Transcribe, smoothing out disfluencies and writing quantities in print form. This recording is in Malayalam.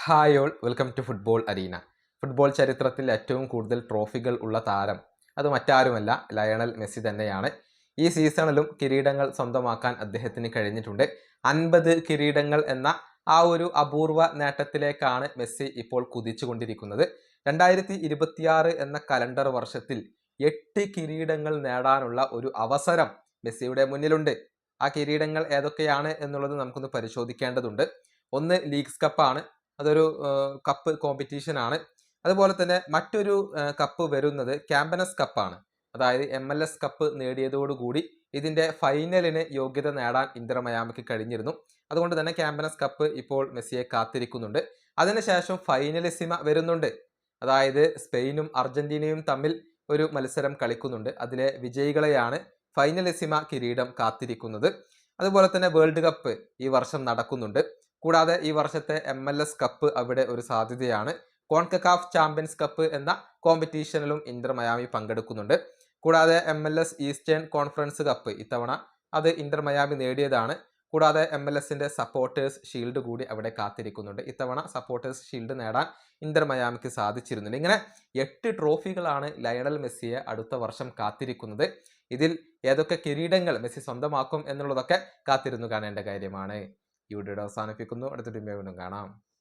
Hi all welcome to football arena. Football ചരിത്രത്തിൽ ഏറ്റവും കൂടുതൽ ട്രോഫികൾ ഉള്ള താരം അത് മറ്റാരുമല്ല, ലയണൽ മെസ്സി തന്നെയാണ്. ഈ സീസണിലും കിരീടങ്ങൾ സ്വന്തമാക്കാൻ അദ്ദേഹത്തിന് കഴിഞ്ഞിട്ടുണ്ട്. 50 കിരീടങ്ങൾ എന്ന ആ ഒരു അപൂർവ നേട്ടത്തിലേക്കാണ് മെസ്സി ഇപ്പോൾ കുതിച്ചുകൊണ്ടിരിക്കുന്നത്. 2026 എന്ന കലണ്ടർ വർഷത്തിൽ 8 കിരീടങ്ങൾ നേടാനുള്ള ഒരു അവസരം മെസ്സിയുടെ മുന്നിലുണ്ട്. ആ കിരീടങ്ങൾ ഏതൊക്കെയാണ് എന്നുള്ളത് നമുക്കൊന്ന് പരിശോധിക്കേണ്ടതുണ്ട്. ഒന്ന് ലീഗ്സ് കപ്പാണ്. അതൊരു കപ്പ് കോമ്പറ്റീഷൻ ആണ്. അതുപോലെ തന്നെ മറ്റൊരു കപ്പ് വരുന്നത് ക്യാമ്പനസ് കപ്പാണ്. അതായത് MLS കപ്പ് നേടിയതോടുകൂടി ഇതിന്റെ ഫൈനലിന് യോഗ്യത നേടാൻ ഇന്റർ മയാമിക്ക് കഴിഞ്ഞിരുന്നു. അതുകൊണ്ട് തന്നെ ക്യാമ്പനസ് കപ്പ് ഇപ്പോൾ മെസ്സിയെ കാത്തിരിക്കുന്നുണ്ട്. അതിനുശേഷം ഫൈനലിസിമ വരുന്നുണ്ട്. അതായത് സ്പെയിനും അർജന്റീനയും തമ്മിൽ ഒരു മത്സരം കളിക്കുന്നുണ്ട്. അതിലെ വിജയികളെയാണ് ഫൈനലിസിമ കിരീടം കാത്തിരിക്കുന്നത്. അതുപോലെ തന്നെ വേൾഡ് കപ്പ് ഈ വർഷം നടക്കുന്നുണ്ട്. കൂടാതെ ഈ വർഷത്തെ MLS കപ്പ് അവിടെ ഒരു സാധ്യതയാണ്. കോൺകക്കാഫ് ചാമ്പ്യൻസ് കപ്പ് എന്ന കോമ്പറ്റീഷനിലും ഇന്റർ മയാമി പങ്കെടുക്കുന്നുണ്ട്. കൂടാതെ MLS ഈസ്റ്റേൺ കോൺഫറൻസ് കപ്പ് ഇത്തവണ അത് ഇന്റർ മയാമി നേടിയതാണ്. കൂടാതെ MLS-ന്റെ സപ്പോർട്ടേഴ്സ് ഷീൽഡ് കൂടി അവിടെ കാത്തിരിക്കുന്നുണ്ട്. ഇത്തവണ സപ്പോർട്ടേഴ്സ് ഷീൽഡ് നേടാൻ ഇന്റർ മയാമിക്ക് സാധിച്ചിരുന്നുണ്ട്. ഇങ്ങനെ 8 ട്രോഫികളാണ് ലയണൽ മെസ്സിയെ അടുത്ത വർഷം കാത്തിരിക്കുന്നത്. ഇതിൽ ഏതൊക്കെ കിരീടങ്ങൾ മെസ്സി സ്വന്തമാക്കും എന്നുള്ളതൊക്കെ കാത്തിരുന്നു കാണേണ്ട കാര്യമാണ്. ഈ വീഡിയോ അവസാനിപ്പിക്കുന്നു. അടുത്ത വീണ്ടും കാണാം.